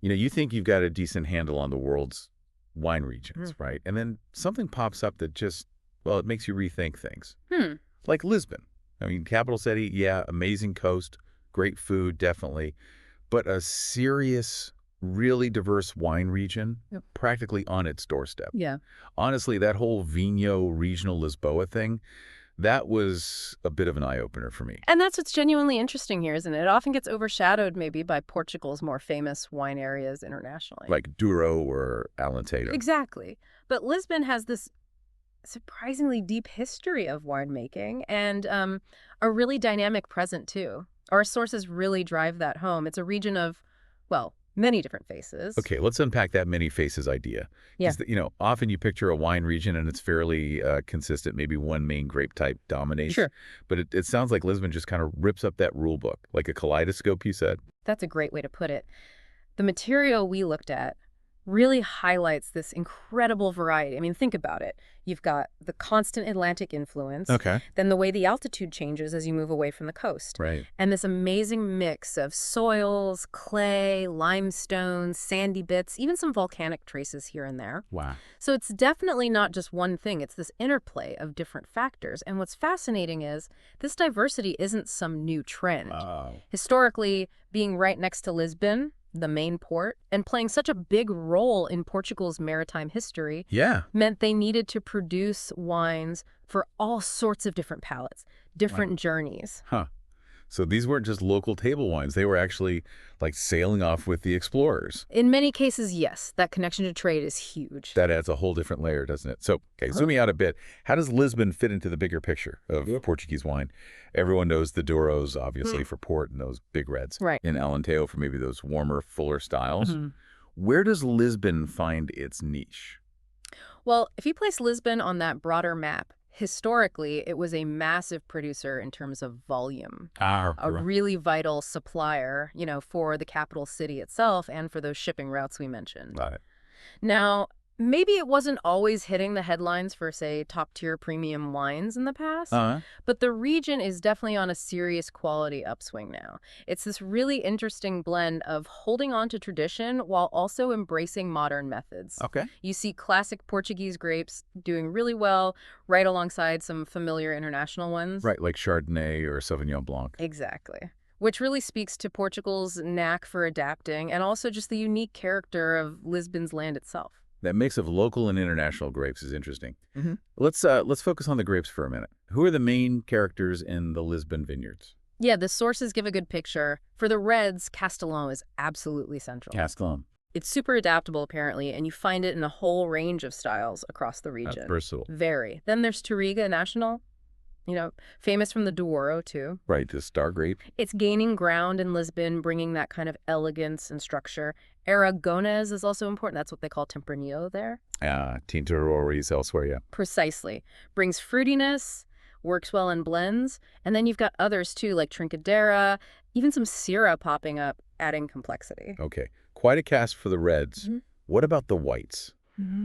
You think you've got a decent handle on the world's wine regions, right? And then something pops up that just, well, it makes you rethink things. Hmm. Like Lisbon. I mean, capital city, yeah, amazing coast, great food, definitely. But a serious, really diverse wine region Yep. practically on its doorstep. Yeah. Honestly, that whole Vinho regional Lisboa thing, that was a bit of an eye-opener for me. And that's what's genuinely interesting here, isn't it? It often gets overshadowed maybe by Portugal's more famous wine areas internationally. Like Douro or Alentejo. Exactly. But Lisbon has this surprisingly deep history of winemaking and a really dynamic present, too. Our sources really drive that home. It's a region of, well, many different faces. Okay, let's unpack that many faces idea. Yeah. Because, often you picture a wine region and it's fairly consistent. Maybe one main grape type dominates. Sure. But it sounds like Lisbon just kind of rips up that rule book, like a kaleidoscope, you said. That's a great way to put it. The material we looked at really highlights this incredible variety. I mean, think about it. You've got the constant Atlantic influence, Okay. then the way the altitude changes as you move away from the coast, Right. and this amazing mix of soils, clay, limestone, sandy bits, even some volcanic traces here and there. Wow. So it's definitely not just one thing. It's this interplay of different factors. And what's fascinating is this diversity isn't some new trend. Wow. Historically, being right next to Lisbon, the main port, and playing such a big role in Portugal's maritime history Yeah. meant they needed to produce wines for all sorts of different palates, different journeys. Huh. So these weren't just local table wines. They were actually like sailing off with the explorers. In many cases, yes, that connection to trade is huge. That adds a whole different layer, doesn't it? So, okay, zooming out a bit, how does Lisbon fit into the bigger picture of Portuguese wine? Everyone knows the Douros, obviously, for port and those big reds. Right. In Alentejo for maybe those warmer, fuller styles. Where does Lisbon find its niche? Well, if you place Lisbon on that broader map, historically, it was a massive producer in terms of volume, a really vital supplier, for the capital city itself and for those shipping routes we mentioned. Got it. Now, maybe it wasn't always hitting the headlines for, say, top-tier premium wines in the past, but the region is definitely on a serious quality upswing now. It's this really interesting blend of holding on to tradition while also embracing modern methods. Okay. You see classic Portuguese grapes doing really well right alongside some familiar international ones. Right, like Chardonnay or Sauvignon Blanc. Exactly. Which really speaks to Portugal's knack for adapting and also just the unique character of Lisbon's land itself. That mix of local and international grapes is interesting. Let's focus on the grapes for a minute. Who are the main characters in the Lisbon vineyards? Yeah, the sources give a good picture. For the reds, Castellon is absolutely central. Castellon. It's super adaptable, apparently, and you find it in a whole range of styles across the region. That's versatile. Very. Then there's Touriga Nacional, famous from the Douro, too. Right, the star grape. It's gaining ground in Lisbon, bringing that kind of elegance and structure. Aragonés is also important. That's what they call Tempranillo there. Terroirs elsewhere, yeah. Precisely. Brings fruitiness, works well in blends. And then you've got others, too, like Trincadeira, even some Syrah popping up, adding complexity. Okay, quite a cast for the reds. What about the whites?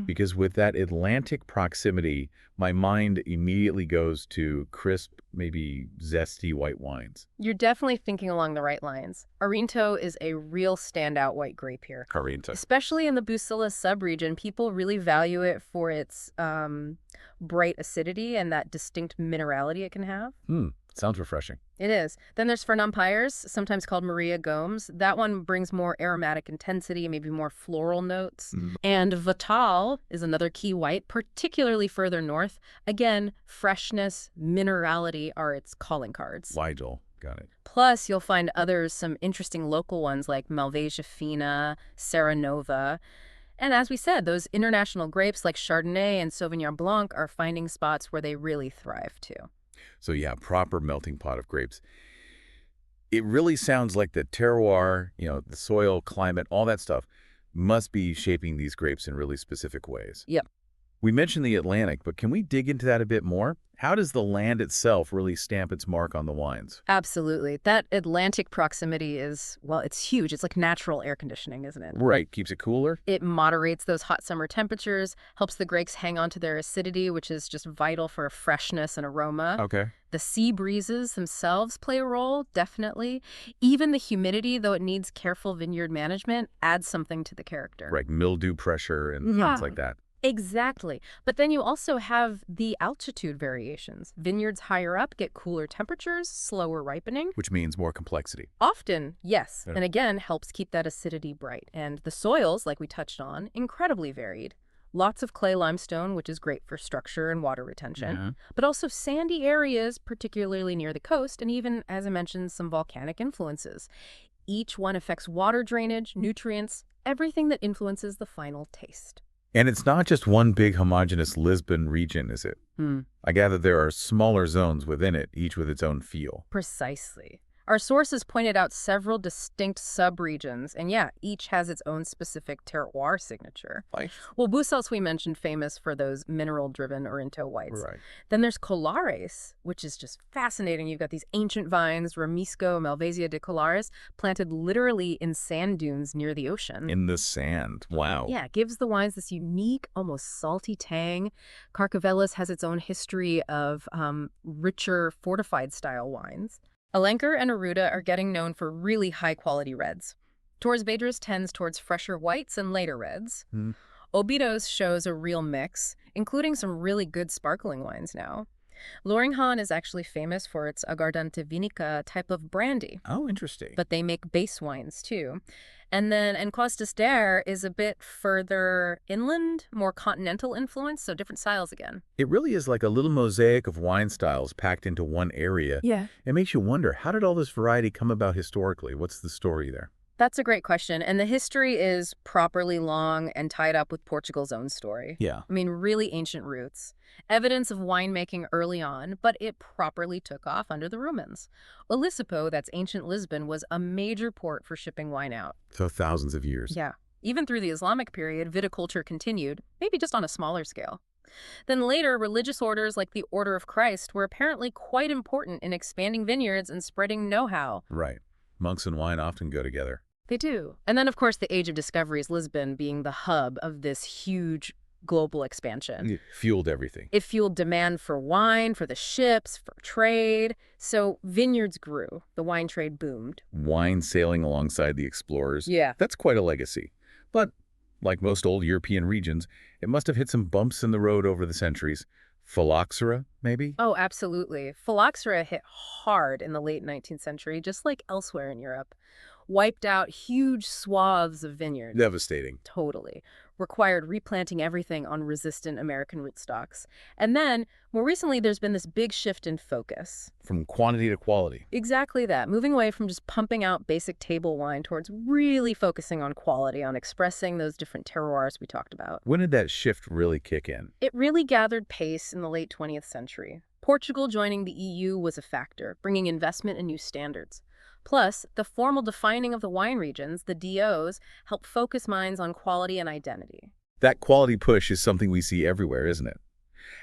Because with that Atlantic proximity, my mind immediately goes to crisp, maybe zesty white wines. You're definitely thinking along the right lines. Arinto is a real standout white grape here. Carinta. Especially in the Bucilla subregion, people really value it for its bright acidity and that distinct minerality it can have. Sounds refreshing. It is. Then there's Fernand Pires, sometimes called Maria Gomes. That one brings more aromatic intensity, maybe more floral notes. And Vital is another key white, particularly further north. Again, freshness, minerality are its calling cards. Weigel. Got it. Plus, you'll find others, some interesting local ones like Malvasia Fina, Serra Nova. And as we said, those international grapes like Chardonnay and Sauvignon Blanc are finding spots where they really thrive too. So yeah, proper melting pot of grapes. It really sounds like the terroir, the soil, climate, all that stuff must be shaping these grapes in really specific ways. Yep. We mentioned the Atlantic, but can we dig into that a bit more? How does the land itself really stamp its mark on the wines? Absolutely. That Atlantic proximity is, well, it's huge. It's like natural air conditioning, isn't it? Right, keeps it cooler? It moderates those hot summer temperatures, helps the grapes hang on to their acidity, which is just vital for freshness and aroma. Okay. The sea breezes themselves play a role, definitely. Even the humidity, though it needs careful vineyard management, adds something to the character. Like mildew pressure and Yeah. things like that. Exactly. But then you also have the altitude variations. Vineyards higher up get cooler temperatures, slower ripening. Which means more complexity. Often, yes. Yeah. And again, helps keep that acidity bright. And the soils, like we touched on, incredibly varied. Lots of clay limestone, which is great for structure and water retention, Yeah. but also sandy areas, particularly near the coast, and even, as I mentioned, some volcanic influences. Each one affects water drainage, nutrients, everything that influences the final taste. And it's not just one big homogeneous Lisbon region, is it? I gather there are smaller zones within it, each with its own feel. Precisely. Our sources pointed out several distinct sub-regions, and yeah, each has its own specific terroir signature. Like? Well, Bucels we mentioned famous for those mineral-driven Orinto whites. Right. Then there's Colares, which is just fascinating. You've got these ancient vines, Ramisco, Malvasia de Colares, planted literally in sand dunes near the ocean. In the sand. Wow. Yeah, it gives the wines this unique, almost salty tang. Carcavelos has its own history of richer, fortified-style wines. Alenquer and Aruda are getting known for really high-quality reds. Torres Vedras tends towards fresher whites and later reds. Obidos shows a real mix, including some really good sparkling wines now. Loringhan is actually famous for its aguardente vinica type of brandy, Oh, interesting. but they make base wines too. And then Encostas d'Aire is a bit further inland, more continental influence, so different styles again. It really is like a little mosaic of wine styles packed into one area. Yeah. It makes you wonder, how did all this variety come about historically? What's the story there? That's a great question, and the history is properly long and tied up with Portugal's own story. Yeah. I mean, really ancient roots. Evidence of winemaking early on, but it properly took off under the Romans. Olisipo, that's ancient Lisbon, was a major port for shipping wine out. So thousands of years. Yeah. Even through the Islamic period, viticulture continued, maybe just on a smaller scale. Then later, religious orders like the Order of Christ were apparently quite important in expanding vineyards and spreading know-how. Right. Monks and wine often go together. They do. And then, of course, the Age of Discoveries, Lisbon being the hub of this huge global expansion. It fueled everything. It fueled demand for wine, for the ships, for trade. So vineyards grew. The wine trade boomed. Wine sailing alongside the explorers. Yeah. That's quite a legacy. But like most old European regions, it must have hit some bumps in the road over the centuries. Phylloxera, maybe? Oh, absolutely. Phylloxera hit hard in the late 19th century, just like elsewhere in Europe. Wiped out huge swaths of vineyards. Devastating. Totally. Required replanting everything on resistant American rootstocks. And then, more recently, there's been this big shift in focus. From quantity to quality. Exactly that. Moving away from just pumping out basic table wine towards really focusing on quality, on expressing those different terroirs we talked about. When did that shift really kick in? It really gathered pace in the late 20th century. Portugal joining the EU was a factor, bringing investment and new standards. Plus, the formal defining of the wine regions, the DOs, help focus minds on quality and identity. That quality push is something we see everywhere, isn't it?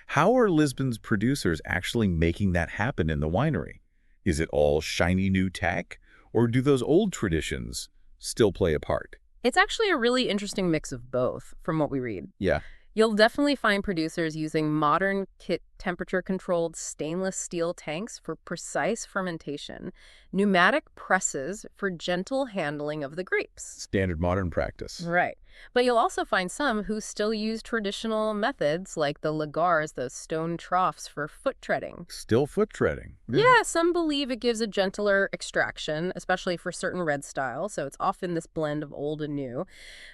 How are Lisbon's producers actually making that happen in the winery? Is it all shiny new tech, or do those old traditions still play a part? It's actually a really interesting mix of both, from what we read. Yeah. You'll definitely find producers using modern kit temperature-controlled stainless steel tanks for precise fermentation, pneumatic presses for gentle handling of the grapes. Standard modern practice. Right. But you'll also find some who still use traditional methods like the lagars, those stone troughs for foot treading. Still foot treading. Yeah, some believe it gives a gentler extraction, especially for certain red styles, so it's often this blend of old and new.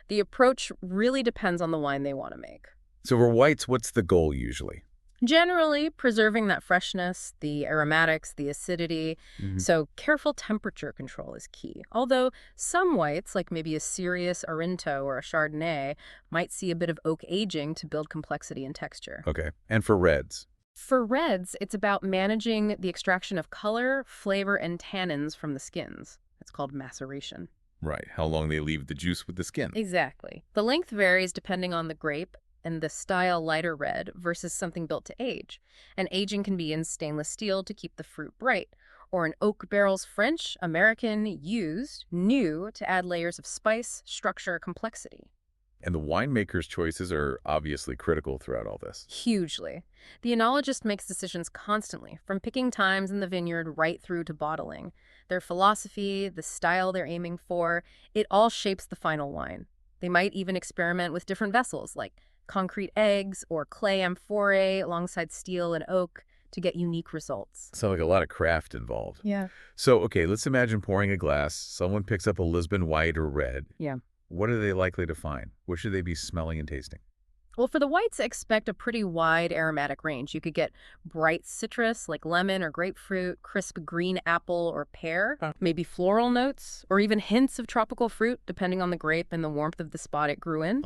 The approach really depends on the wine they want to make. So for whites, what's the goal usually? Generally, preserving that freshness, the aromatics, the acidity. So careful temperature control is key. Although some whites, like maybe a Sirius Orinto or a Chardonnay, might see a bit of oak aging to build complexity and texture. Okay. And for reds? For reds, it's about managing the extraction of color, flavor, and tannins from the skins. It's called maceration. Right. How long they leave the juice with the skin. Exactly. The length varies depending on the grape and the style lighter red versus something built to age. And aging can be in stainless steel to keep the fruit bright, or in oak barrels French, American, used, new to add layers of spice, structure, complexity. And the winemaker's choices are obviously critical throughout all this. Hugely. The enologist makes decisions constantly, from picking times in the vineyard right through to bottling. Their philosophy, the style they're aiming for, it all shapes the final wine. They might even experiment with different vessels, like concrete eggs or clay amphorae alongside steel and oak to get unique results. Sounds like a lot of craft involved. Yeah. So, okay, let's imagine pouring a glass. Someone picks up a Lisbon white or red. Yeah. What are they likely to find? What should they be smelling and tasting? Well, for the whites, expect a pretty wide aromatic range. You could get bright citrus like lemon or grapefruit, crisp green apple or pear, maybe floral notes, or even hints of tropical fruit, depending on the grape and the warmth of the spot it grew in.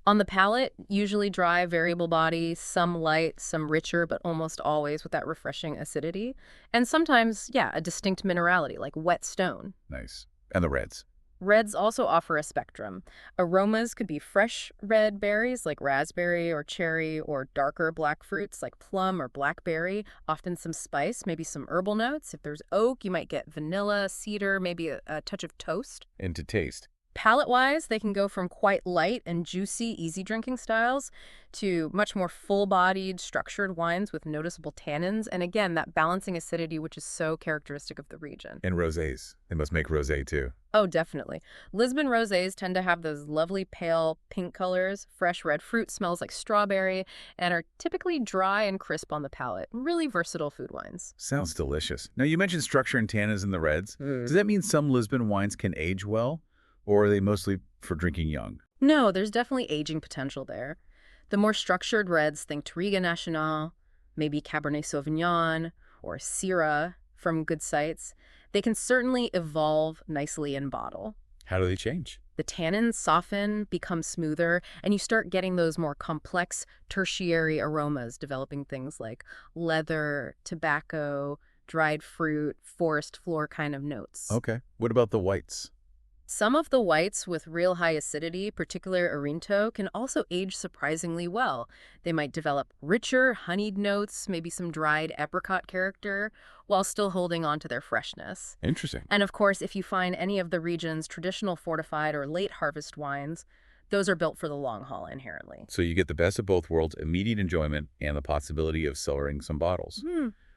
On the palate, usually dry, variable body, some light, some richer, but almost always with that refreshing acidity. And sometimes, yeah, a distinct minerality, like wet stone. Nice. And the reds? Reds also offer a spectrum. Aromas could be fresh red berries like raspberry or cherry, or darker black fruits like plum or blackberry, often some spice, maybe some herbal notes. If there's oak, you might get vanilla, cedar, maybe a touch of toast. And to taste? Palate-wise, they can go from quite light and juicy, easy-drinking styles to much more full-bodied, structured wines with noticeable tannins, and again, that balancing acidity which is so characteristic of the region. And rosés. They must make rosé too. Oh, definitely. Lisbon rosés tend to have those lovely pale pink colors, fresh red fruit smells like strawberry, and are typically dry and crisp on the palate. Really versatile food wines. Sounds delicious. Now, you mentioned structure and tannins in the reds. Does that mean some Lisbon wines can age well? Or are they mostly for drinking young? No, there's definitely aging potential there. The more structured reds, think Touriga Nacional, maybe Cabernet Sauvignon, or Syrah from good sites, they can certainly evolve nicely in bottle. How do they change? The tannins soften, become smoother, and you start getting those more complex tertiary aromas, developing things like leather, tobacco, dried fruit, forest floor kind of notes. Okay. What about the whites? Some of the whites with real high acidity, particularly Arinto, can also age surprisingly well. They might develop richer, honeyed notes, maybe some dried apricot character, while still holding on to their freshness. Interesting. And of course, if you find any of the region's traditional fortified or late harvest wines, those are built for the long haul inherently. So you get the best of both worlds, immediate enjoyment, and the possibility of cellaring some bottles.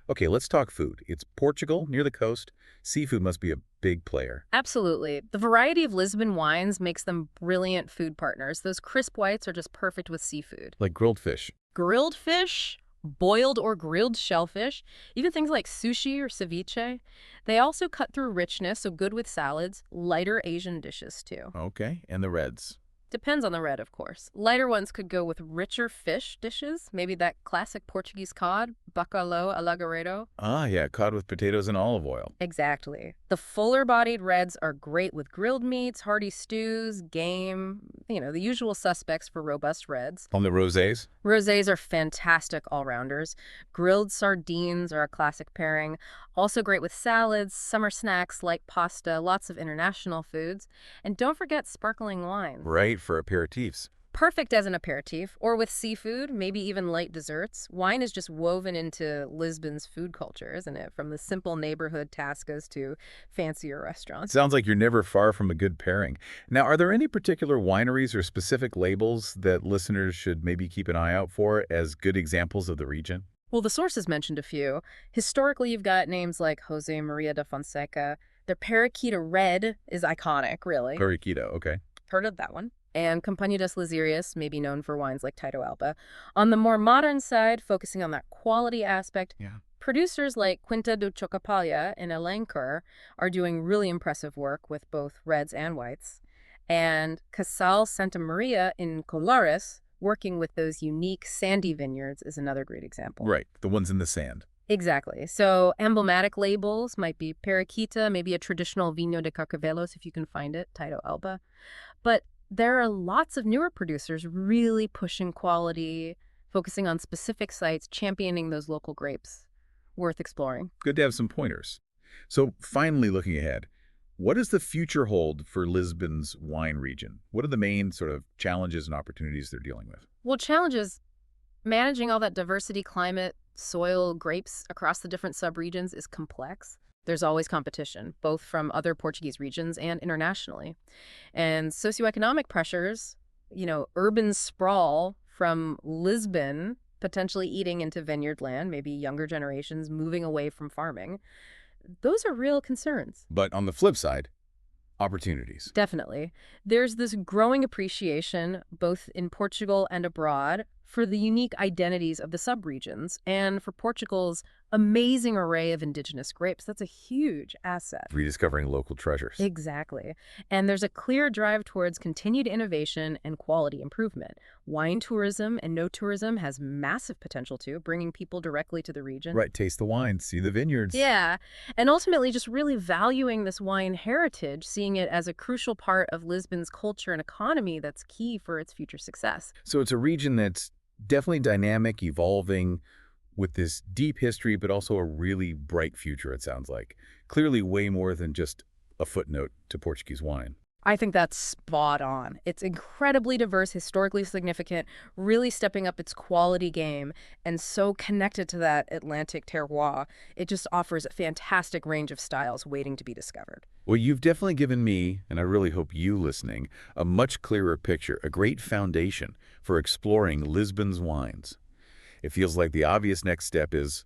Okay, let's talk food. It's Portugal, near the coast. Seafood must be a big player. Absolutely. The variety of Lisbon wines makes them brilliant food partners. Those crisp whites are just perfect with seafood. Like grilled fish. Grilled fish, boiled or grilled shellfish, even things like sushi or ceviche. They also cut through richness, so good with salads, lighter Asian dishes too. Okay, and the reds. Depends on the red, of course. Lighter ones could go with richer fish dishes, maybe that classic Portuguese cod, bacalhau alagaredo. Ah, yeah, cod with potatoes and olive oil. Exactly. The fuller-bodied reds are great with grilled meats, hearty stews, game, the usual suspects for robust reds. On the rosés? Rosés are fantastic all-rounders. Grilled sardines are a classic pairing. Also great with salads, summer snacks, light pasta, lots of international foods. And don't forget sparkling wines. Right, for aperitifs. Perfect as an aperitif, or with seafood, maybe even light desserts. Wine is just woven into Lisbon's food culture, isn't it? From the simple neighborhood tascas to fancier restaurants. Sounds like you're never far from a good pairing. Now, are there any particular wineries or specific labels that listeners should maybe keep an eye out for as good examples of the region? Well, the sources mentioned a few. Historically, you've got names like Jose Maria de Fonseca. Their Paraquita Red is iconic, really. Paraquita, okay. Heard of that one. And Compañía das Laserias may be known for wines like Tito Alba. On the more modern side, focusing on that quality aspect, producers like Quinta do Chocapalha in Alenquer are doing really impressive work with both reds and whites. And Casal Santa Maria in Colares, working with those unique sandy vineyards, is another great example. Right, the ones in the sand. Exactly. So emblematic labels might be Paraquita, maybe a traditional Vinho de Carcavelos if you can find it, Tito Alba. But there are lots of newer producers really pushing quality, focusing on specific sites, championing those local grapes. Worth exploring. Good to have some pointers. So finally looking ahead, What does the future hold for Lisbon's wine region? What are the main sort of challenges and opportunities they're dealing with? Well, challenges managing all that diversity, climate, soil, grapes across the different subregions is complex. There's always competition, both from other Portuguese regions and internationally. And socioeconomic pressures, urban sprawl from Lisbon potentially eating into vineyard land, maybe younger generations moving away from farming. Those are real concerns. But on the flip side, opportunities. Definitely. There's this growing appreciation, both in Portugal and abroad, for the unique identities of the subregions and for Portugal's amazing array of indigenous grapes. That's a huge asset. Rediscovering local treasures. Exactly. And there's a clear drive towards continued innovation and quality improvement. Wine tourism and enotourism has massive potential too, bringing people directly to the region. Right, taste the wine, see the vineyards. Yeah, and ultimately just really valuing this wine heritage, seeing it as a crucial part of Lisbon's culture and economy that's key for its future success. So it's a region that's definitely dynamic, evolving, with this deep history, but also a really bright future, it sounds like. Clearly way more than just a footnote to Portuguese wine. I think that's spot on. It's incredibly diverse, historically significant, really stepping up its quality game, and so connected to that Atlantic terroir. It just offers a fantastic range of styles waiting to be discovered. Well, you've definitely given me, and I really hope you listening, a much clearer picture, a great foundation for exploring Lisbon's wines. It feels like the obvious next step is,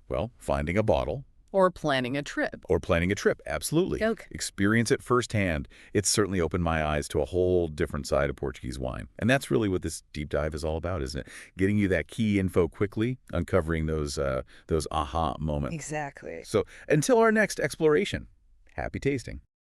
well, finding a bottle. Or planning a trip. Or planning a trip, absolutely. Okay. Experience it firsthand. It's certainly opened my eyes to a whole different side of Portuguese wine. And that's really what this deep dive is all about, isn't it? Getting you that key info quickly, uncovering those aha moments. Exactly. So until our next exploration, happy tasting.